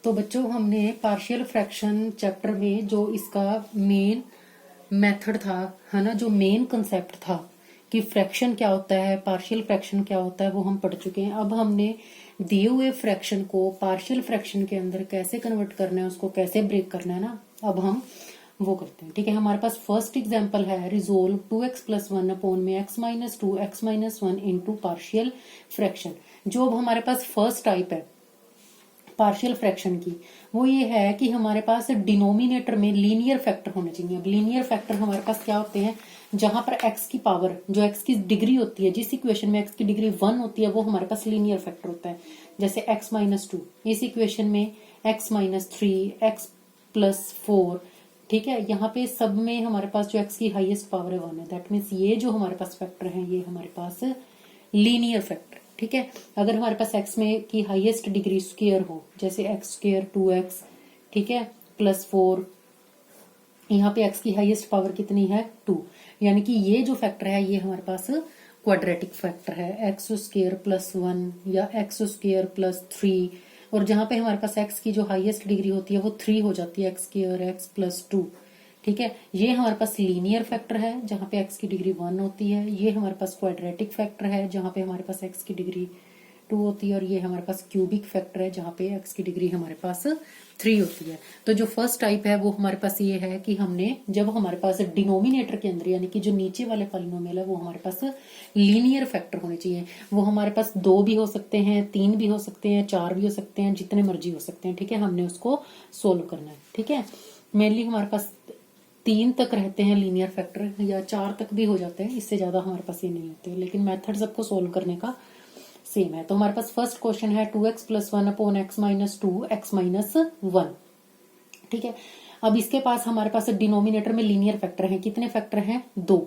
तो बच्चों हमने पार्शियल फ्रैक्शन चैप्टर में जो इसका मेन मेथड था, है ना, जो मेन कंसेप्ट था कि फ्रैक्शन क्या होता है, पार्शियल फ्रैक्शन क्या होता है, वो हम पढ़ चुके हैं। अब हमने दिए हुए फ्रैक्शन को पार्शियल फ्रैक्शन के अंदर कैसे कन्वर्ट करना है, उसको कैसे ब्रेक करना है ना, अब हम वो करते हैं। ठीक है, हमारे पास फर्स्ट एग्जांपल है रिजोल्व 2x प्लस 1 अपॉन में x minus 2 x minus 1 into partial fraction. जो अब हमारे पास फर्स्ट टाइप है पार्शियल फ्रैक्शन की, वो ये है कि हमारे पास डिनोमिनेटर में लीनियर फैक्टर होने चाहिए। अब लीनियर फैक्टर हमारे पास क्या होते हैं, जहां पर x की पावर, जो x की डिग्री होती है, जिस इक्वेशन में x की डिग्री 1 होती है, वो हमारे पास लीनियर फैक्टर होता है। जैसे x माइनस 2, इस इक्वेशन में x माइनस 3, x प्लस 4। ठीक है, यहाँ पे सब में हमारे पास जो x की हाईएस्ट पावर है 1 है। दैट मीन्स ये जो हमारे पास फैक्टर है, ये हमारे पास लीनियर फैक्टर। ठीक है, अगर हमारे पास x में की हाईएस्ट डिग्री स्क्वायर हो, जैसे x स्क्वायर 2x, ठीक है, प्लस 4, यहाँ पे x की हाईएस्ट पावर कितनी है 2, यानी कि ये जो फैक्टर है ये हमारे पास क्वाड्रेटिक फैक्टर है, x स्क्वायर प्लस 1 या x स्क्वायर प्लस 3। और जहां पे हमारे पास x की जो हाईएस्ट डिग्री होती है वो 3 हो जाती है, x स्क्वायर x प्लस 2। ठीक है, ये हमारे पास लीनियर फैक्टर है जहां पे x की डिग्री 1 होती है। ये हमारे पास क्वाड्रेटिक फैक्टर है जहां पे हमारे पास x की डिग्री 2 होती है। और ये हमारे पास क्यूबिक फैक्टर है जहां पे x की डिग्री हमारे पास 3 होती है। तो जो फर्स्ट टाइप है वो हमारे पास ये है कि हमने जब हमारे पास डिनोमिनेटर के अंदर, यानी कि जो नीचे वाले पॉलिनोमियल है, वो हमारे पास लीनियर फैक्टर होने चाहिए। वो हमारे पास 2 भी हो सकते हैं, 3 भी हो सकते हैं, 4 भी हो सकते हैं, जितने मर्जी हो सकते हैं। ठीक है, हमने उसको सोल्व करना है। ठीक है, मेनली हमारे पास 3 तक रहते हैं लीनियर फैक्टर, या 4 तक भी हो जाते हैं, इससे ज्यादा हमारे पास ये नहीं होते, लेकिन मेथड सबको सोल्व करने का सेम है। तो हमारे पास फर्स्ट क्वेश्चन है 2x plus 1 upon x minus 2 x minus 1। ठीक है, अब इसके पास हमारे पास डिनोमिनेटर में लीनियर फैक्टर हैं। कितने फैक्टर हैं? 2।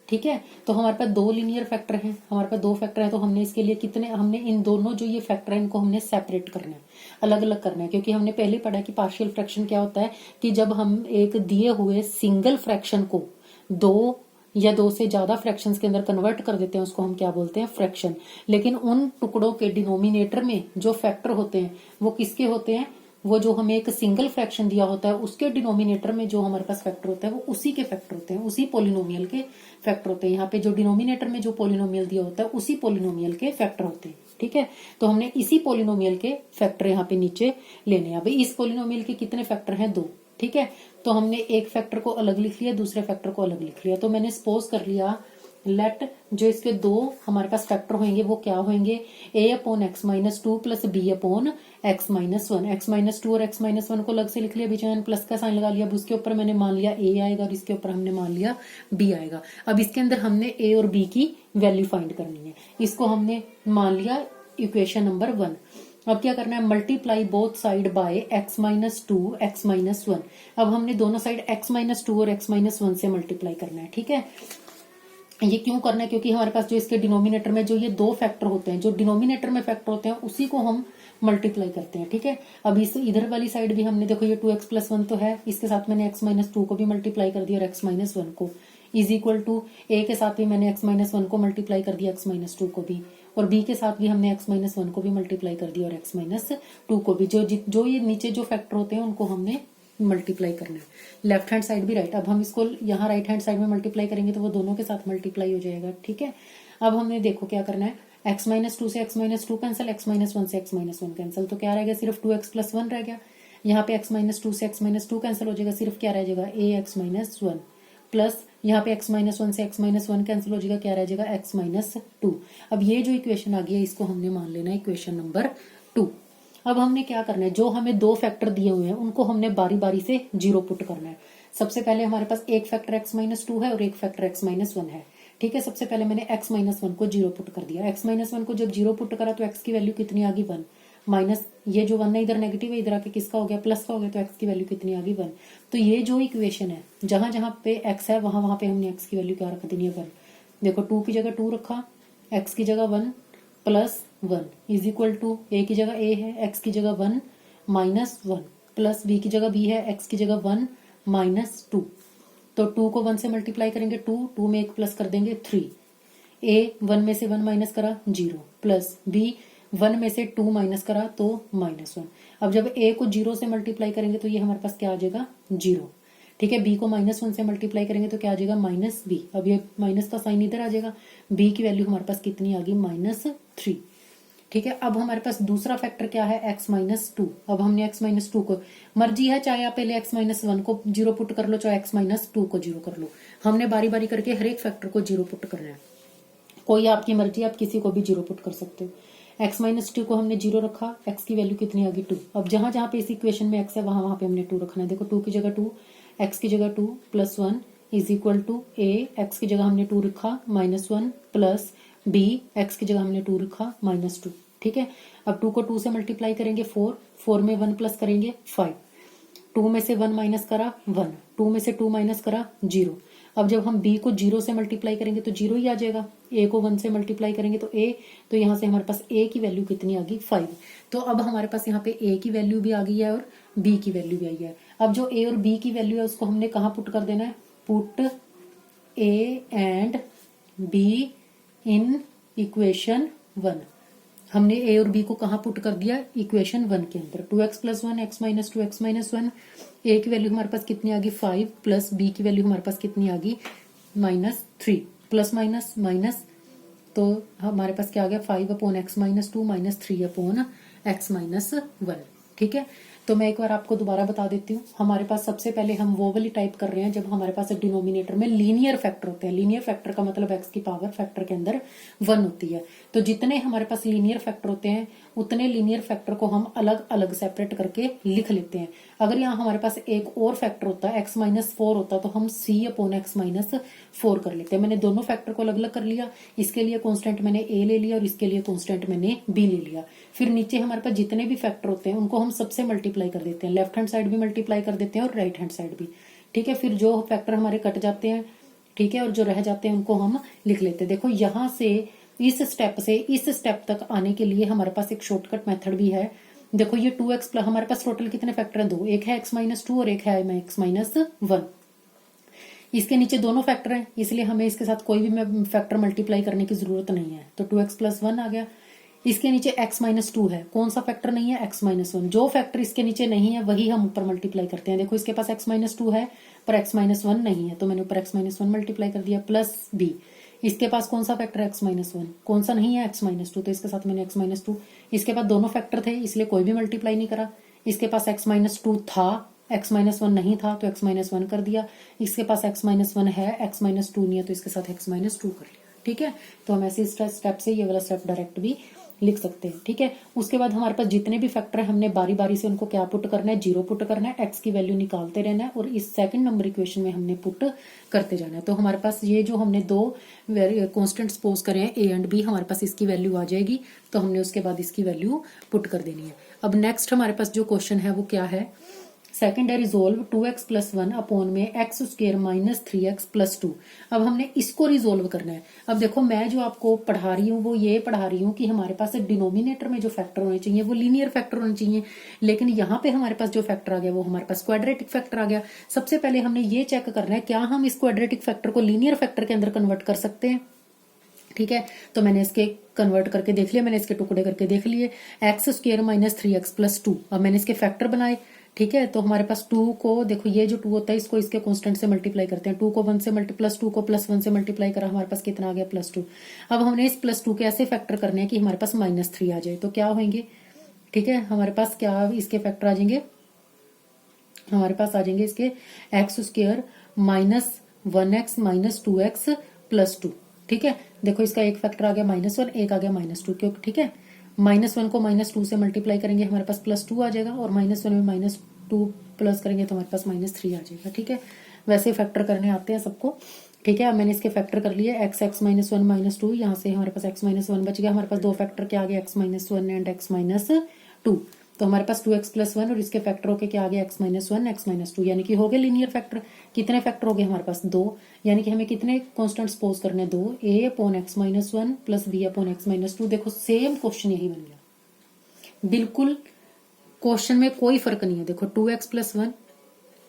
ठीक है, तो हमारे पास 2 लीनियर फैक्टर हैं, हमारे पास 2 फैक्टर है। तो हमने इसके लिए कितने, हमने इन दोनों जो ये फैक्टर है इनको हमने सेपरेट करना है, अलग अलग करना है। क्योंकि हमने पहले पढ़ा कि पार्शियल फ्रैक्शन क्या होता है, कि जब हम एक दिए हुए सिंगल फ्रैक्शन को 2 या 2 से ज्यादा फ्रैक्शंस के अंदर कन्वर्ट कर देते हैं, उसको हम क्या बोलते हैं? फ्रैक्शन। लेकिन उन टुकड़ों के डिनोमिनेटर में जो फैक्टर होते हैं वो किसके होते हैं? वो जो हमें एक सिंगल फ्रैक्शन दिया होता है उसके डिनोमिनेटर में जो हमारे पास फैक्टर होता है वो उसी के फैक्टर होते हैं, उसी पोलिनोमियल के फैक्टर होते हैं। यहाँ पे जो डिनोमिनेटर में जो पोलिनोमियल दिया होता है उसी पोलिनोमियल के फैक्टर होते हैं। ठीक है, तो हमने इसी पोलिनोमियल के फैक्टर यहाँ पे नीचे लेने हैं। भाई इस पोलिनोमियल के कितने फैक्टर हैं? 2। ठीक है, तो हमने एक फैक्टर को अलग लिख लिया, दूसरे फैक्टर को अलग लिख लिया। तो मैंने सपोज कर लिया, लेट जो इसके 2 हमारे पास फैक्टर होंगे वो क्या होंगे? a upon x minus 2 plus b upon x minus 1। X minus 2 और एक्स माइनस 1 को अलग से लिख लिया, बीच में प्लस का साइन लगा लिया। अब उसके ऊपर मैंने मान लिया a आएगा और इसके ऊपर हमने मान लिया b आएगा। अब इसके अंदर हमने a और b की वैल्यू फाइंड करनी है। इसको हमने मान लिया इक्वेशन नंबर 1। अब क्या करना है? Multiply both side by x minus 2 x minus 1। अब हमने दोनों साइड x माइनस 2 और x माइनस 1 से मल्टीप्लाई करना है। ठीक है, ये क्यों करना है? क्योंकि हमारे पास जो इसके डिनोमिनेटर में जो ये 2 फैक्टर होते हैं, जो डिनोमिनेटर में फैक्टर होते हैं उसी को हम मल्टीप्लाई करते हैं। ठीक है, अब इस इधर वाली साइड भी हमने देखो ये 2x प्लस 1 तो है, इसके साथ मैंने x माइनस 2 को भी मल्टीप्लाई कर दिया और x माइनस 1 को, इज इक्वल टू a के साथ भी मैंने x माइनस 1 को मल्टीप्लाई कर दिया, x माइनस 2 को भी, और b के साथ भी हमने x माइनस 1 को भी मल्टीप्लाई कर दिया और x माइनस 2 को भी। जो ये नीचे जो फैक्टर होते हैं उनको हमने मल्टीप्लाई करना है, लेफ्ट हैंड साइड भी राइट। अब हम इसको यहाँ राइट हैंड साइड में मल्टीप्लाई करेंगे तो वो दोनों के साथ मल्टीप्लाई हो जाएगा। ठीक है, अब हमने देखो क्या करना है, x माइनस 2 से x minus 2 cancel, x minus 1 से x माइनस 1 कैंसिल, तो क्या रह गया? सिर्फ 2x प्लस 1 रह गया। यहाँ पे x माइनस 2 से x माइनस 2 कैंसिल हो जाएगा, सिर्फ क्या रह जाएगा? ax माइनस 1 प्लस यहाँ पे x माइनस 1 से x माइनस 1 कैंसिल हो जाएगा, क्या रह जाएगा? x minus 2। अब ये जो इक्वेशन आ गई है इसको हमने मान लेना है इक्वेशन नंबर 2। अब हमने क्या करना है, जो हमें 2 फैक्टर दिए हुए हैं उनको हमने बारी बारी से 0 पुट करना है। सबसे पहले हमारे पास एक फैक्टर x माइनस 2 है और एक फैक्टर x माइनस 1 है। ठीक है, सबसे पहले मैंने x माइनस 1 को 0 पुट कर दिया। x माइनस 1 को जब 0 पुट करा तो x की वैल्यू कितनी आ गई? 1 माइनस, ये जो 1 है इधर नेगेटिव है, इधर आके किसका हो गया? प्लस का हो गया, तो x की वैल्यू कितनी आ गई? 1। तो ये जो इक्वेशन है जहां जहां पे x है वहां वहां पे हमने x की वैल्यू क्या रख देनी है? 1। देखो 2 की जगह 2 रखा, x की जगह 1 plus 1 is equal to a की जगह a है, x की जगह 1 माइनस 1 प्लस b की जगह b है, x की जगह 1 माइनस 2। तो 2 को 1 से मल्टीप्लाई करेंगे 2 में एक प्लस कर देंगे 3। a 1 में से 1 माइनस करा 0 प्लस b 1 में से 2 माइनस करा तो -1। अब जब a को 0 से मल्टीप्लाई करेंगे तो ये हमारे पास क्या आ जाएगा 0। ठीक है, b को -1 से मल्टीप्लाई करेंगे तो क्या आ जाएगा -b। अब ये माइनस का साइन इधर आ जाएगा, b की वैल्यू हमारे पास कितनी आ गई -3। ठीक है, अब हमारे पास दूसरा फैक्टर क्या है x-2। अब हमने x-2 को, मर्जी है चाहे आप पहले x-1 को 0 पुट कर लो, चाहे x-2 को 0 कर लो। हमने बारी बारी करके हर एक फैक्टर को 0 पुट करना है, कोई आपकी मर्जी, आप किसी को भी 0 पुट कर सकते हो। x-2 को हमने 0 रखा, x की वैल्यू कितनी आ गई 2। अब जहां जहां पे इस इक्वेशन में x है वहां वहां पे हमने 2 रखना है। देखो 2 की जगह 2, x की जगह 2 + 1 is equal to a, x की जगह हमने 2 रखा -1 प्लस b, x की जगह हमने 2 रखा -2। ठीक है, अब 2 को 2 से मल्टीप्लाई करेंगे 4, 4 में 1 प्लस करेंगे 5, 2 में से 1 माइनस करा 1, 2 में से 2 माइनस करा 0। अब जब हम b को 0 से मल्टीप्लाई करेंगे तो 0 ही आ जाएगा, a को 1 से मल्टीप्लाई करेंगे तो a, तो यहाँ से हमारे पास a की वैल्यू कितनी आ गई 5। तो अब हमारे पास यहाँ पे a की वैल्यू भी आ गई है और b की वैल्यू भी आई है। अब जो a और b की वैल्यू है उसको हमने कहाँ पुट कर देना है, put a and b in equation 1। हमने a और b को कहाँ पुट कर दिया, इक्वेशन 1 के अंदर। 2x + 1 x - 2 x - 1, a की वैल्यू हमारे पास कितनी आ गई 5 प्लस b की वैल्यू हमारे पास कितनी आ गई -3, प्लस माइनस माइनस, तो हमारे पास क्या आ गया 5/x-2 -3/x-1। ठीक है, तो मैं एक बार आपको दोबारा बता देती हूँ। हमारे पास सबसे पहले हम वो वाली टाइप कर रहे हैं जब हमारे पास डिनोमिनेटर में लीनियर फैक्टर होते हैं। लीनियर फैक्टर का मतलब x की पावर फैक्टर के अंदर 1 होती है। तो जितने हमारे पास लीनियर फैक्टर होते हैं उतने लीनियर फैक्टर को हम अलग अलग सेपरेट करके लिख लेते हैं। अगर यहाँ हमारे पास एक और फैक्टर होता है x-4 होता तो हम c/x-4 कर लेते हैं। मैंने दोनों फैक्टर को अलग अलग कर लिया, इसके लिए कांस्टेंट मैंने a ले लिया और इसके लिए कांस्टेंट मैंने b ले लिया। फिर नीचे हमारे पास जितने भी फैक्टर होते हैं उनको हम सबसे मल्टीप्लाई कर देते हैं, लेफ्ट हैंड साइड भी मल्टीप्लाई कर देते हैं और राइट हैंड साइड भी। ठीक है, फिर जो फैक्टर हमारे कट जाते हैं, ठीक है, और जो रह जाते हैं उनको हम लिख लेते हैं। देखो यहाँ से इस स्टेप से इस स्टेप तक आने के लिए हमारे पास एक शॉर्टकट मेथड भी है। देखो ये 2x प्लस, हमारे पास टोटल कितने फैक्टर हैं, 2, एक है x-2 और एक है x-1। इसके नीचे दोनों फैक्टर हैं, इसलिए हमें इसके साथ कोई भी फैक्टर मल्टीप्लाई करने की जरूरत नहीं है। तो 2x + 1 आ गया। इसके नीचे x-2 है, कौन सा फैक्टर नहीं है, x-1। जो फैक्टर इसके नीचे नहीं है वही हम ऊपर मल्टीप्लाई करते हैं। देखो इसके पास x-2 है पर x-1 नहीं है, तो मैंने ऊपर x-1 मल्टीप्लाई कर दिया प्लस b। इसके पास कौन सा फैक्टर है, x-1, कौन सा नहीं है, x-2, तो इसके साथ मैंने x-2। इसके पास दोनों फैक्टर थे इसलिए कोई भी मल्टीप्लाई नहीं करा। इसके पास x-2 था, x-1 नहीं था तो x-1 कर दिया। इसके पास x-1 है, x-2 नहीं है तो इसके साथ x-2 कर लिया। ठीक है, तो हम ऐसे स्टेप से ये वाला स्टेप डायरेक्ट भी लिख सकते हैं। ठीक है, उसके बाद हमारे पास जितने भी फैक्टर है हमने बारी बारी से उनको क्या पुट करना है, 0 पुट करना है, x की वैल्यू निकालते रहना है और इस सेकंड नंबर इक्वेशन में हमने पुट करते जाना है। तो हमारे पास ये जो हमने दो कांस्टेंट सपोज करे हैं a एंड b, हमारे पास इसकी वैल्यू आ जाएगी, तो हमने उसके बाद इसकी वैल्यू पुट कर देनी है। अब नेक्स्ट हमारे पास जो क्वेश्चन है वो क्या है, सेकंड है रिजोल्व 2x + 1 अपॉन में x² - 3x + 2। अब हमने इसको रिजोल्व करना है। अब देखो मैं जो आपको पढ़ा रही हूँ वो ये पढ़ा रही हूँ कि हमारे पास डिनोमिनेटर में जो फैक्टर होने चाहिए वो लीनियर फैक्टर होने चाहिए, लेकिन यहाँ पे हमारे पास जो फैक्टर आ गया वो हमारे पास क्वाड्रेटिक फैक्टर आ गया। सबसे पहले हमने ये चेक करना है क्या हम इस क्वाड्रेटिक फैक्टर को लीनियर फैक्टर के अंदर कन्वर्ट कर सकते हैं। ठीक है, तो मैंने इसके कन्वर्ट करके देख लिया, मैंने इसके टुकड़े करके देख लिए, x² - 3x + 2। अब मैंने इसके फैक्टर बनाए। ठीक है, तो हमारे पास 2 को देखो ये जो 2 होता है इसको इसके कांस्टेंट से मल्टीप्लाई करते हैं। 2 को 1 से +2 को +1 से मल्टीप्लाई करा, हमारे पास कितना आ गया +2। अब हमने इस +2 के ऐसे फैक्टर करने हैं कि हमारे पास -3 आ जाए, तो क्या होंगे, ठीक है, हमारे पास क्या इसके फैक्टर आ जाएंगे, हमारे पास आ जाएंगे इसके x² - 1x - 2x + 2। ठीक है, देखो इसका एक फैक्टर आ गया -1, एक आ गया -2, क्योंकि ठीक है -1 को -2 से मल्टीप्लाई करेंगे हमारे पास +2 आ जाएगा और -1 में -2 प्लस करेंगे तो हमारे पास -3 आ जाएगा। ठीक है, वैसे फैक्टर करने आते हैं सबको। ठीक है, अब मैंने इसके फैक्टर कर लिए, x -1 -2, यहाँ से हमारे पास x-1 बच गया। हमारे पास दो फैक्टर क्या आ गया, x-1 एंड x-2। तो हमारे पास 2x + 1 और इसके फैक्टर होके क्या आ गया, x-1 x-2, यानी कि हो गए लीनियर फैक्टर। कितने फैक्टर हो गए हमारे पास, 2, यानी कि हमें कितने कांस्टेंट सपोज करने, 2, a/x-1 प्लस b/x-2। देखो सेम क्वेश्चन यही बन गया, बिल्कुल क्वेश्चन में कोई फर्क नहीं है। देखो 2x + 1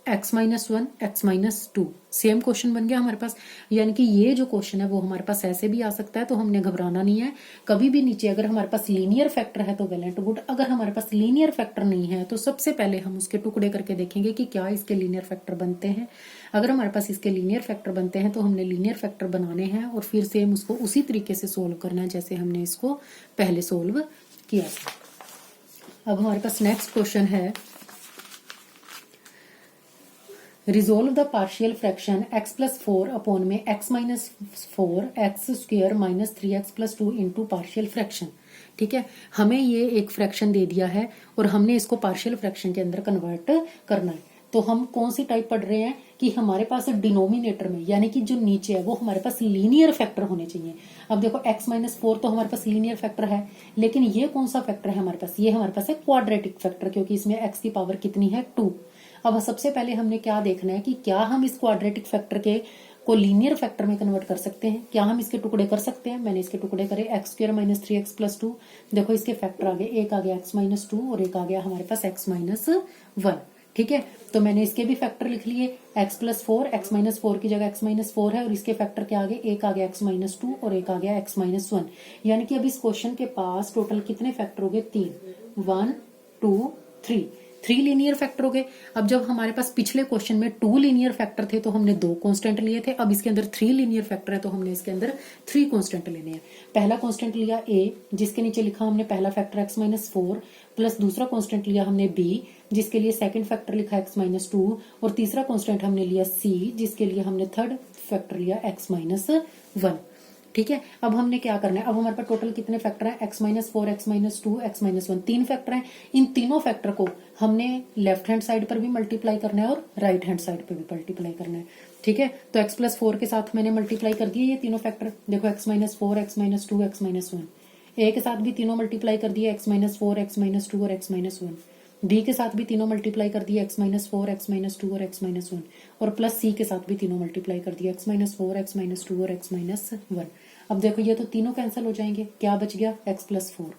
x-1 x-2 same question बन गया हमारे पास। यानी कि ये जो क्वेश्चन है वो हमारे पास ऐसे भी आ सकता है, तो हमने घबराना नहीं है कभी भी। नीचे अगर हमारे पास लीनियर फैक्टर है तो वेल एंड गुड, अगर हमारे पास लीनियर फैक्टर नहीं है तो सबसे पहले हम उसके टुकड़े करके देखेंगे कि क्या इसके लीनियर फैक्टर बनते हैं। अगर हमारे पास इसके लीनियर फैक्टर बनते हैं तो हमने लीनियर फैक्टर बनाने हैं और फिर सेम उसको उसी तरीके से सोल्व करना है जैसे हमने इसको पहले सोल्व किया था। अब हमारे पास नेक्स्ट क्वेश्चन है, resolve the partial fraction x plus 4 upon में x minus 4 x square minus 3x plus 2 into partial fraction. ठीक है, हमें ये एक फ्रैक्शन दे दिया है और हमने इसको पार्शियल फ्रैक्शन के अंदर कन्वर्ट करना है। तो हम कौन सी टाइप पढ़ रहे हैं कि हमारे पास डिनोमिनेटर में यानी कि जो नीचे है वो हमारे पास लीनियर फैक्टर होने चाहिए। अब देखो x माइनस 4 तो हमारे पास लीनियर फैक्टर है, लेकिन ये कौन सा फैक्टर है हमारे पास, ये हमारे पास है क्वाड्रेटिक फैक्टर, क्योंकि इसमें x की पावर कितनी है 2। अब सबसे पहले हमने क्या देखना है कि क्या हम इस क्वाड्रेटिक फैक्टर के को लीनियर फैक्टर में कन्वर्ट कर सकते हैं, क्या हम इसके टुकड़े कर सकते हैं। मैंने इसके टुकड़े करे x square minus 3x plus 2। देखो इसके फैक्टर आ गए, एक आ गया x माइनस 2 और एक आ गया हमारे पास x माइनस 1। ठीक है, तो मैंने इसके भी फैक्टर लिख लिए, x प्लस 4, x माइनस 4 की जगह x माइनस 4 है और इसके फैक्टर क्या आ गए, एक आ गया x माइनस 2 और एक आ गया x माइनस 1। यानी कि अब इस क्वेश्चन के पास टोटल कितने फैक्टर हो गए, 3, 1 2 3, 3 लीनियर फैक्टर हो गए। अब जब हमारे पास पिछले क्वेश्चन में 2 लीनियर फैक्टर थे तो हमने 2 कांस्टेंट लिए थे, अब इसके अंदर 3 लीनियर फैक्टर है तो हमने इसके अंदर 3 कांस्टेंट लेने हैं। पहला कांस्टेंट लिया a, जिसके नीचे लिखा हमने पहला फैक्टर x माइनस 4, प्लस दूसरा कांस्टेंट लिया हमने b, जिसके लिए सेकंड फैक्टर लिखा x माइनस 2, और तीसरा कांस्टेंट हमने लिया c, जिसके लिए हमने थर्ड फैक्टर लिया x माइनस 1। ठीक है, अब हमने क्या करना है, अब हमारे पास टोटल कितने फैक्टर हैं, x minus 4, x minus 2, x minus 1, 3 factor हैं। इन तीनों फैक्टर को हमने लेफ्ट हैंड साइड पर भी मल्टीप्लाई करना है और राइट हैंड साइड पर भी मल्टीप्लाई करना है। ठीक है, तो x प्लस 4 के साथ मैंने मल्टीप्लाई कर दिए ये तीनों फैक्टर। देखो x minus 4, x minus 2, x minus 1, a के साथ भी तीनों मल्टीप्लाई कर दिए, x माइनस 4, x माइनस 2 और x माइनस 1। b के साथ भी तीनों मल्टीप्लाई कर दिए, x माइनस 4, x माइनस 2 और x माइनस 1, और प्लस c के साथ भी तीनों मल्टीप्लाई कर दिए, x माइनस 4, x माइनस 2 और x माइनस 1। अब देखो ये तो तीनों कैंसिल हो जाएंगे, क्या बच गया, x प्लस 4।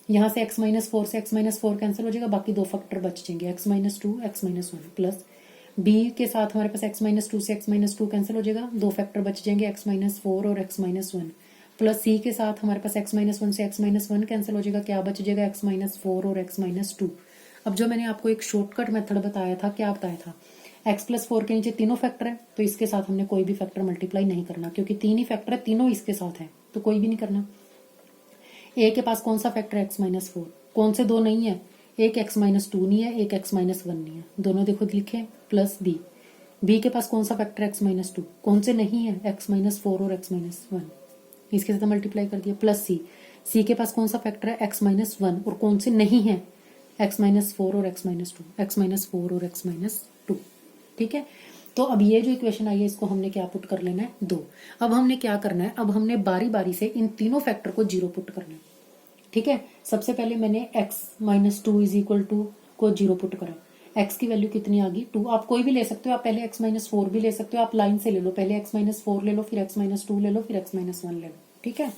यहाँ से x माइनस 4 से x माइनस 4 कैंसिल हो जाएगा, बाकी 2 फैक्टर बच जाएंगे, x minus 2, x minus 1, plus b के साथ हमारे पास x माइनस 2 से x माइनस 2 कैंसिल हो जाएगा, 2 फैक्टर बच जाएंगे, x माइनस 4 और x माइनस 1, प्लस c के साथ हमारे पास x माइनस 1 से x माइनस 1 कैंसिल हो जाएगा, क्या बच जाएगा, x माइनस 4 और x माइनस 2। अब जो मैंने आपको एक शॉर्टकट मेथड बताया था, क्या बताया था, x प्लस 4 के नीचे तीनों फैक्टर है तो इसके साथ हमने कोई भी फैक्टर मल्टीप्लाई नहीं करना, क्योंकि 3 ही फैक्टर है, तीनों इसके साथ है तो कोई भी नहीं करना। a के पास कौन सा फैक्टर है, x माइनस 4, कौन से दो नहीं है, एक x माइनस 2 नहीं है, एक x माइनस 1 नहीं है, दोनों देखो लिखे, प्लस b के पास कौन सा फैक्टर है, x माइनस 2, कौन से नहीं है, x माइनस 4 और x माइनस 1, इसके साथ मल्टीप्लाई कर दिया, प्लस c के पास कौन सा फैक्टर है, x माइनस 1 और कौन से नहीं है, x माइनस 4 और x माइनस 2, x माइनस 4 और x माइनस 2। ठीक है, तो अब ये जो इक्वेशन आई है इसको हमने क्या पुट कर लेना है, 2। अब हमने क्या करना है, अब हमने बारी बारी से इन तीनों फैक्टर को 0 पुट करना है। ठीक है, सबसे पहले मैंने x minus 2 is equal to को 0 पुट करा, x की वैल्यू कितनी आ गई, 2। आप कोई भी ले सकते हो, आप पहले x माइनस 4 भी ले सकते हो, आप लाइन से ले लो, पहले x माइनस 4 ले लो, फिर x माइनस 2 ले लो, फिर x माइनस 1 ले लो। ठीक है,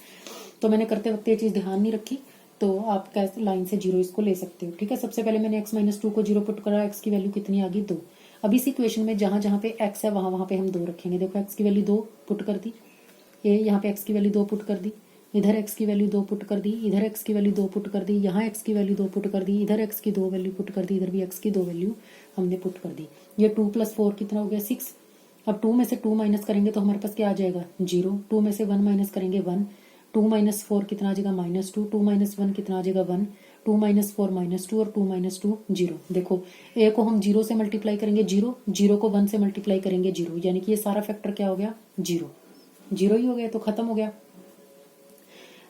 तो मैंने करते वक्त ये चीज ध्यान नहीं रखी, तो आप कैसे लाइन से 0 इसको ले सकते हो। ठीक है, सबसे पहले मैंने x माइनस 2 को 0 पुट करा, x की वैल्यू कितनी आ गई, 2। अब इस इक्वेशन में जहां जहां पे x है वहां वहां पे हम 2 रखेंगे। देखो x की वैल्यू 2 पुट कर दी, ये यहाँ पे x की वैल्यू 2 पुट कर दी, इधर x की वैल्यू 2 पुट कर दी, इधर x की वैल्यू 2 पुट कर दी, यहाँ x की वैल्यू 2 पुट कर दी, इधर x की 2 वैल्यू पुट कर दी, इधर भी x की 2 वैल्यू हमने पुट कर दी। ये 2 प्लस 4 कितना हो गया, 6। अब 2 में से 2 माइनस करेंगे तो हमारे पास क्या आ जाएगा, 0। 2 में से 1 माइनस करेंगे 1, 2 माइनस 4 कितना आ जाएगा, माइनस 2, 2 माइनस 1 कितना आ जाएगा, 1, 2 माइनस 4 माइनस 2 और 2 माइनस 2 0। देखो a को हम 0 से मल्टीप्लाई करेंगे 0, 0 को 1 से मल्टीप्लाई करेंगे 0, यानी कि ये सारा फैक्टर क्या हो गया, 0 ही हो गया, तो खत्म हो गया।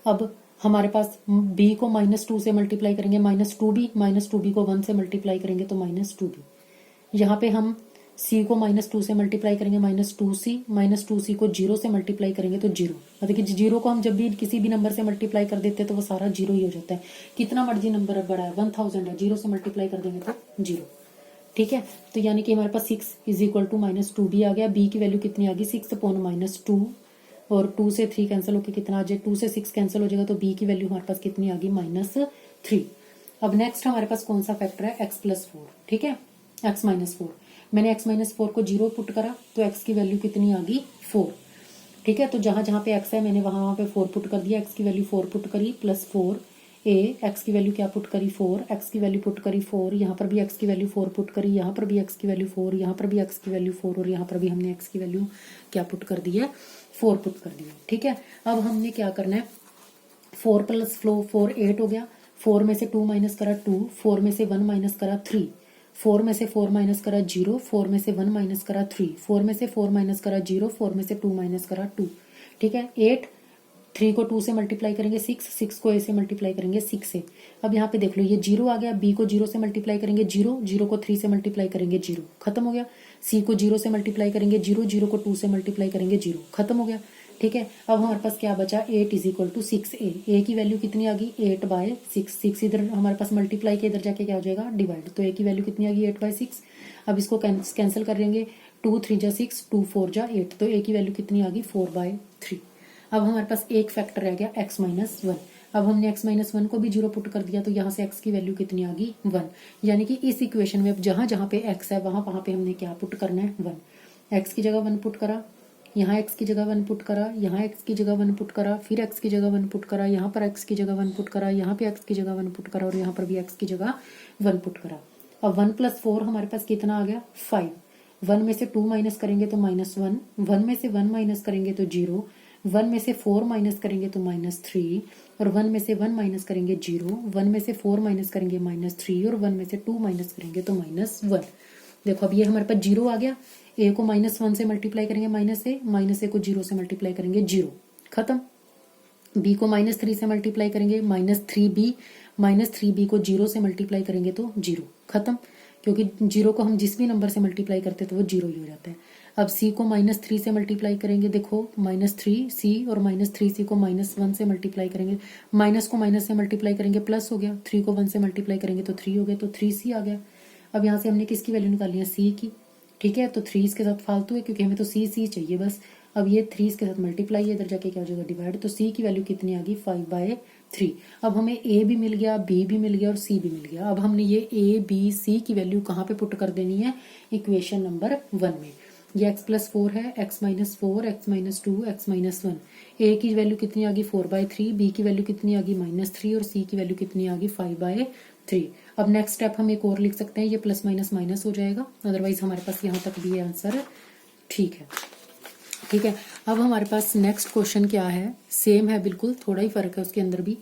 अब हमारे पास b को माइनस 2 से मल्टीप्लाई करेंगे, माइनस 2b को 1 से मल्टीप्लाई करेंगे तो माइनस 2b। यहाँ पे हम c को माइनस 2 से मल्टीप्लाई करेंगे, माइनस 2c को 0 से मल्टीप्लाई करेंगे तो 0। मतलब कि 0 को हम जब भी किसी भी नंबर से मल्टीप्लाई कर देते हैं तो वो सारा 0 ही हो जाता है, कितना मर्जी नंबर बड़ा है, 1000 है, 0 से मल्टीप्लाई कर देंगे तो 0। ठीक है, तो यानी कि हमारे पास 6 is equal to minus 2b आ गया, b की वैल्यू कितनी आ गई, 6 अपॉन माइनस 2, और 2 से 3 कैंसिल होकर कितना आ जाए, 2 से 6 कैंसिल हो जाएगा तो b की वैल्यू हमारे पास कितनी आ गई, माइनस 3। अब नेक्स्ट हमारे पास कौन सा फैक्टर है, x प्लस 4। ठीक है, x माइनस 4, मैंने x माइनस 4 को 0 पुट करा तो x की वैल्यू कितनी आ गई 4। ठीक है, तो जहां जहां पे x है मैंने वहां पे 4 पुट कर दिया, x की वैल्यू 4 पुट करी प्लस 4 x की वैल्यू क्या पुट करी 4, x की वैल्यू पुट करी 4, यहाँ पर भी x की वैल्यू 4 पुट करी, यहाँ पर भी x की वैल्यू 4, यहाँ पर भी x की वैल्यू 4 और यहाँ पर भी हमने x की वैल्यू क्या पुट कर दी है 4 पुट कर दी है। ठीक है, अब हमने क्या करना है 4 प्लस 4 8 हो गया, 4 में से 2 माइनस करा 2, 4 में से 1 माइनस करा 3, 4 में से 4 माइनस करा 0, 4 में से 1 माइनस करा 3, 4 में से 4 माइनस करा 0, 4 में से 2 माइनस करा 2। ठीक है, 8 3 को 2 से मल्टीप्लाई करेंगे 6, 6 को a से मल्टीप्लाई करेंगे 6 से। अब यहाँ पे देख लो ये 0 आ गया, b को 0 से मल्टीप्लाई करेंगे 0, 0 को 3 से मल्टीप्लाई करेंगे 0, खत्म हो गया। c को 0 से मल्टीप्लाई करेंगे 0, 0 को 2 से मल्टीप्लाई करेंगे 0, खत्म हो गया। ठीक है, अब हमारे पास क्या बचा 8 is equal to 6a, a की वैल्यू कितनी आ गई 8/6, 6 इधर हमारे पास मल्टीप्लाई के इधर जाके क्या हो जाएगा डिवाइड, तो a की वैल्यू कितनी आ गई 8/6। अब इसको कैंसिल कर लेंगे, 2 3 जा 6, 2 4 जा 8, तो a की वैल्यू कितनी आ गई 4/3। अब हमारे पास एक फैक्टर रह गया x माइनस 1। अब हमने x माइनस 1 को भी 0 पुट कर दिया तो यहाँ से x की वैल्यू कितनी आ गई 1, यानी कि इस इक्वेशन में अब जहां जहां पे x है वहां वहां पे हमने क्या पुट करना है 1। x की जगह 1 पुट करा, यहाँ x की जगह 1 पुट करा, यहाँ x की जगह 1 पुट करा, फिर x की जगह 1 पुट करा, यहाँ पर x की जगह 1 पुट करा, यहाँ पे x की जगह 1 पुट करा और यहाँ पर भी x की जगह 1 पुट करा। अब 1 प्लस 4 हमारे पास कितना आ गया 5, 1 में से 2 माइनस करेंगे तो -1, 1 में से 1 माइनस करेंगे तो 0, 1 में से 4 माइनस करेंगे तो -3 और 1 में से 1 माइनस करेंगे 0, 1 में से 4 माइनस करेंगे -3 और 1 में से 2 माइनस करेंगे तो -1। देखो अब ये हमारे पास 0 आ गया, a को -1 से मल्टीप्लाई करेंगे -a को 0 से मल्टीप्लाई करेंगे 0, खत्म। b को -3 से मल्टीप्लाई करेंगे -3b, -3b को 0 से मल्टीप्लाई करेंगे तो 0, खत्म, क्योंकि 0 को हम जिस भी नंबर से मल्टीप्लाई करते तो वो 0 ही हो जाता है। अब c को -3 से मल्टीप्लाई करेंगे, देखो -3c और -3c को -1 से मल्टीप्लाई करेंगे, माइनस को माइनस से मल्टीप्लाई करेंगे प्लस हो गया, 3 को 1 से मल्टीप्लाई करेंगे तो 3 हो गया, तो 3c आ गया। अब यहाँ से हमने किसकी वैल्यू निकाली है c की। ठीक है, तो 3 इसके साथ फालतू है क्योंकि हमें तो c चाहिए बस। अब ये 3 इसके साथ मल्टीप्लाई है, इधर जाके क्या हो जाएगा डिवाइड, तो c की वैल्यू कितनी आ गई 5/3। अब हमें a भी मिल गया, b भी मिल गया और c भी मिल गया। अब हमने ये a b c की वैल्यू कहाँ पे पुट कर देनी है इक्वेशन नंबर 1 में। ये x प्लस 4 है, x minus 4, x minus 2, x minus 1। a की वैल्यू कितनी आ गई 4/3, b की वैल्यू कितनी आ गई -3 और c की वैल्यू कितनी आ गई 5/3। अब नेक्स्ट स्टेप हम एक और लिख सकते हैं, ये प्लस माइनस माइनस हो जाएगा, अदरवाइज हमारे पास यहाँ तक भी आंसर ठीक है। ठीक है, अब हमारे पास नेक्स्ट क्वेश्चन क्या है, सेम है बिल्कुल, थोड़ा ही फर्क है उसके अंदर भी।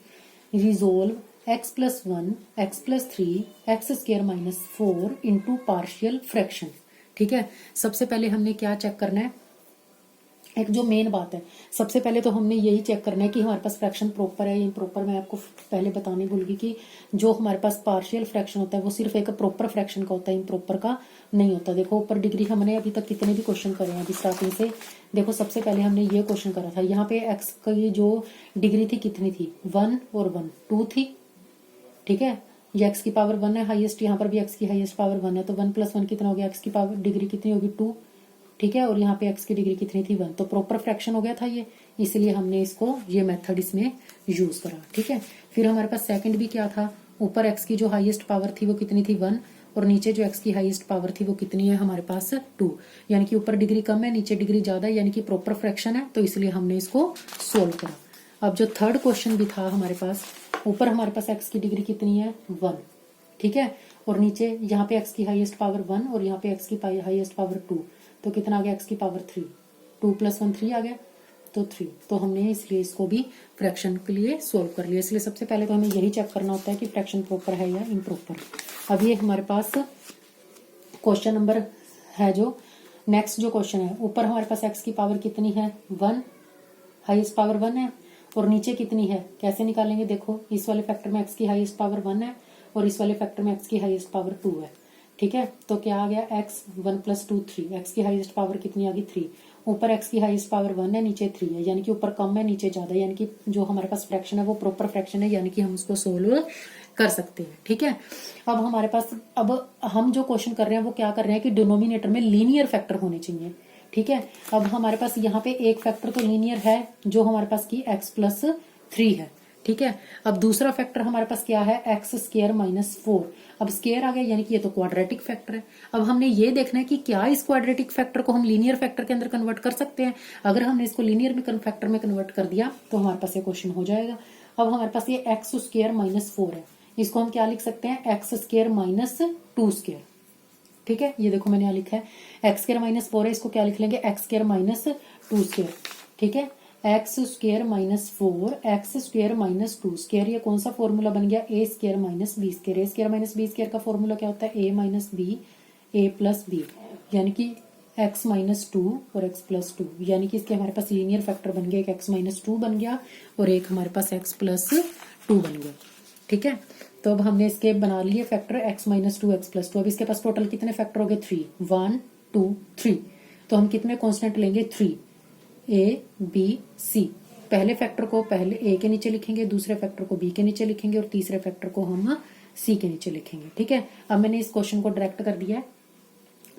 Resolve x plus 1, x plus 3, x square minus 4 into partial fraction. ठीक है, सबसे पहले हमने क्या चेक करना है, एक जो मेन बात है, सबसे पहले तो हमने यही चेक करना है कि हमारे पास फ्रैक्शन प्रॉपर है या इम्प्रॉपर। मैं आपको पहले बताने भूल गई कि जो हमारे पास पार्शियल फ्रैक्शन होता है वो सिर्फ एक प्रॉपर फ्रैक्शन का होता है, इम्प्रॉपर का नहीं होता। देखो ऊपर डिग्री हमने अभी तक कितने भी क्वेश्चन करे हैं अभी स्टार्टिंग से। देखो सबसे पहले हमने ये क्वेश्चन करा था, यहाँ पे एक्स की जो डिग्री थी कितनी थी 1 और 1 2 थी। ठीक है, ये एक्स की पावर 1 है हाईएस्ट, यहाँ पर भी एक्स की हाईएस्ट पावर 1 है, तो 1 + 1 कितना हो गया, एक्स की पावर डिग्री कितनी होगी 2। ठीक है, और यहाँ पे x की डिग्री कितनी थी 1, तो प्रॉपर फ्रैक्शन हो गया था ये, इसलिए हमने इसको ये मेथड इसमें यूज करा। ठीक है, फिर हमारे पास सेकंड भी क्या था, ऊपर x की जो हाईएस्ट पावर थी वो कितनी थी 1 और नीचे जो x की हाईएस्ट पावर थी वो कितनी है हमारे पास 2, यानी कि ऊपर डिग्री कम है नीचे डिग्री ज्यादा है, यानी कि प्रॉपर फ्रैक्शन है, तो इसलिए हमने इसको सोल्व करा। अब जो थर्ड क्वेश्चन भी था हमारे पास, ऊपर हमारे पास x की डिग्री कितनी है 1, ठीक है, और नीचे यहाँ पे x की हाईएस्ट पावर 1 और यहाँ पे x की हाईएस्ट पावर 2, तो कितना आ गया x की पावर 3, 2 + 1 3 आ गया, तो 3। तो हमने इसलिए इसको भी फ्रैक्शन के लिए सोल्व कर लिया। इसलिए सबसे पहले तो हमें यही चेक करना होता है कि फ्रैक्शन प्रॉपर है या इम्प्रॉपर। अब ये हमारे पास क्वेश्चन नंबर है, जो नेक्स्ट जो क्वेश्चन है, ऊपर हमारे पास x की पावर कितनी है 1, हाईएस्ट पावर 1 है, और नीचे कितनी है, कैसे निकालेंगे, देखो इस वाले फैक्टर में x की हाईएस्ट पावर 1 है और इस वाले फैक्टर में x की हाईएस्ट पावर 2 है। ठीक है, तो क्या आ गया x 1 + 2 3, x की हाईएस्ट पावर कितनी आ गई 3, ऊपर x की हाईएस्ट पावर 1 है नीचे 3 है, यानी कि ऊपर कम है नीचे ज्यादा, यानी कि जो हमारे पास फ्रैक्शन है वो प्रॉपर फ्रैक्शन है, यानी कि हम उसको सोल्व कर सकते हैं। ठीक है, अब हमारे पास, अब हम जो क्वेश्चन कर रहे हैं वो क्या कर रहे हैं कि डिनोमिनेटर में लीनियर फैक्टर होने चाहिए। ठीक है, अब हमारे पास यहाँ पे एक फैक्टर तो लीनियर है जो हमारे पास की x + 3 है। ठीक है। अब दूसरा फैक्टर हमारे पास क्या है, एक्स स्क्वायर माइनस 4। अब स्क्वायर आ गया यानी कि ये तो क्वाड्रेटिक फैक्टर है। अब हमने ये देखना है कि क्या इस क्वाड्रेटिक फैक्टर को हम लीनियर फैक्टर के अंदर कन्वर्ट कर सकते हैं। अगर हमने इसको लीनियर में फैक्टर में कन्वर्ट कर दिया तो हमारे पास ये क्वेश्चन हो जाएगा। अब हमारे पास ये एक्स स्क्वायर माइनस 4 है, इसको हम क्या लिख सकते हैं, एक्स स्क्वायर माइनस 2 स्क्वायर। ठीक है, ये देखो मैंने यहाँ लिखा है एक्स स्क्वायर माइनस 4 है, इसको क्या लिख लेंगे, एक्स स्क्वायर माइनस 2 स्क्वायर। ठीक है, x square minus 4 x square minus 2 square, ये कौन सा फॉर्मूला बन गया, ए स्क्वायर माइनस बी स्क्वायर। ए स्क्वायर माइनस बी स्क्वायर का फॉर्मूला क्या होता है, ए माइनस बी ए प्लस बी, यानी कि एक्स माइनस 2 और एक्स प्लस 2, यानी कि इसके हमारे पास लीनियर फैक्टर बन गया, एक एक्स माइनस 2 बन गया और एक हमारे पास एक्स प्लस 2 बन गया। ठीक है, तो अब हमने इसके बना लिए factor x minus 2 x plus 2। अब इसके पास टोटल कितने फैक्टर हो गए, 3, 1 2 3। तो हम कितने कांस्टेंट लेंगे, 3, ए बी सी। पहले फैक्टर को पहले ए के नीचे लिखेंगे, दूसरे फैक्टर को बी के नीचे लिखेंगे और तीसरे फैक्टर को हम सी के नीचे लिखेंगे। ठीक है, अब मैंने इस क्वेश्चन को डायरेक्ट कर दिया है।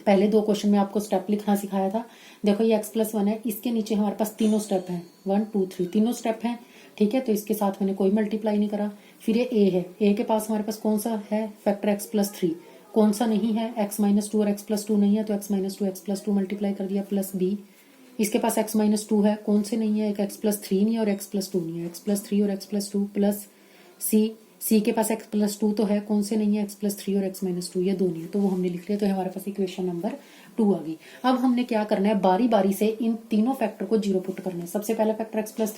पहले 2 क्वेश्चन में आपको स्टेप लिखना सिखाया था। देखो ये x प्लस 1 है, इसके नीचे हमारे पास तीनों स्टेप हैं, 1 2 3 तीनों स्टेप हैं। ठीक है, तो इसके साथ मैंने कोई मल्टीप्लाई नहीं करा। फिर ये a है, a के पास हमारे पास कौन सा है, फैक्टर x प्लस 3, कौन सा नहीं है, x माइनस 2 और x प्लस 2 नहीं है, तो x minus 2 x plus 2 multiply कर दिया, प्लस b। इसके पास x माइनस 2 है, कौन से नहीं है, एक x प्लस 3 नहीं है और x प्लस 2 नहीं है, x प्लस 3 और x प्लस 2 प्लस c के पास x प्लस 2 तो है, कौन से नहीं है, x प्लस 3 और x माइनस 2, ये दो नहीं है, तो वो हमने लिख लिया। तो हमारे पास इक्वेशन नंबर 2 आ गई। अब हमने क्या करना है, बारी बारी से इन तीनों फैक्टर को जीरो पुट करना है। सबसे पहला फैक्टर x प्लस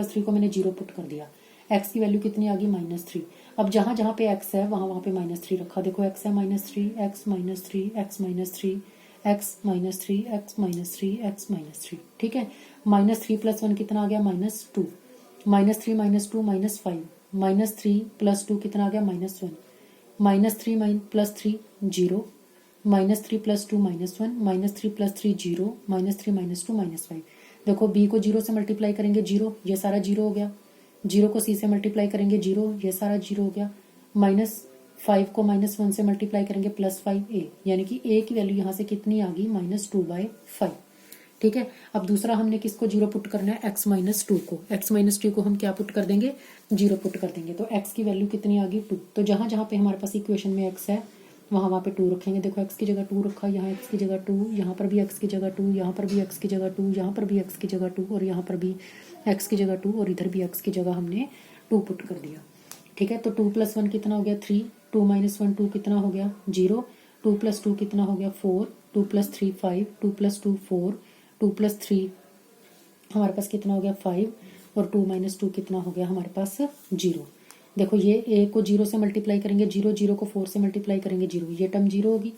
3 को मैंने जीरो पुट कर दिया, x की वैल्यू कितनी आ गई, -3। अब जहां जहां पे x है वहां वहां पे -3 रखा। देखो x है -3 x -3 x -3 x -3 x -3 x -3। ठीक है, -3 + 1 कितना आ गया, -2, -3 - 2 -5, -3 + 2 कितना आ गया, -1, -3 + 3 0, -3 + 2 -1, -3 + 3 0, -3 - 2 -5। देखो b को 0 से मल्टीप्लाई करेंगे 0, ये सारा 0 हो गया। 0 को c से मल्टीप्लाई करेंगे 0, ये सारा 0 हो गया। -5 को -1 से मल्टीप्लाई करेंगे +5a, यानी कि a की वैल्यू यहाँ से कितनी आ गई, -2/5। ठीक है, अब दूसरा हमने किसको जीरो पुट करना है, x माइनस 2 को। x माइनस 2 को हम क्या पुट कर देंगे, जीरो पुट कर देंगे। तो x की वैल्यू कितनी आ गई, 2। तो जहां जहां पे हमारे पास इक्वेशन में x है वहां वहां पे 2 रखेंगे। देखो x की जगह 2 रखा, यहाँ x की जगह 2, यहाँ पर भी x की जगह 2, यहाँ पर भी x की जगह 2, यहाँ पर भी x की जगह 2 और यहाँ पर भी x की जगह 2 और इधर भी x की जगह हमने 2 पुट कर दिया। ठीक है, तो 2 + 1 कितना हो गया, 3, 2 - 1 2 कितना हो गया, 0, 2 + 2 कितना हो गया, 4, 2 + 3 5, 2 + 2 4, 2 + 3 हमारे पास कितना हो गया, 5 और 2 - 2 कितना हो गया हमारे पास, 0। देखो ये a को 0 से मल्टीप्लाई करेंगे 0, 0 को 4 से मल्टीप्लाई करेंगे 0, ये टर्म 0 होगी।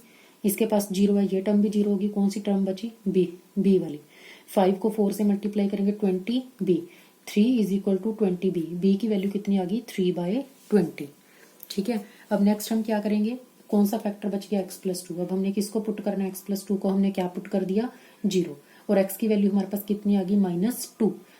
इसके पास 0 है, ये टर्म भी 0 होगी। कौन सी टर्म बची, b वाली। 5 को 4 से मल्टीप्लाई करेंगे 20b, 3 = 20b, b की वैल्यू कितनी आ गई, 3/20। ठीक है, अब नेक्स्ट हम क्या करेंगे, कौन सा फैक्टर बच गया, x + 2। अब हमने किसको पुट करना है, x + 2 को हमने क्या पुट कर दिया, 0, और x की वैल्यू हमारे पास कितनी आ गई, -2।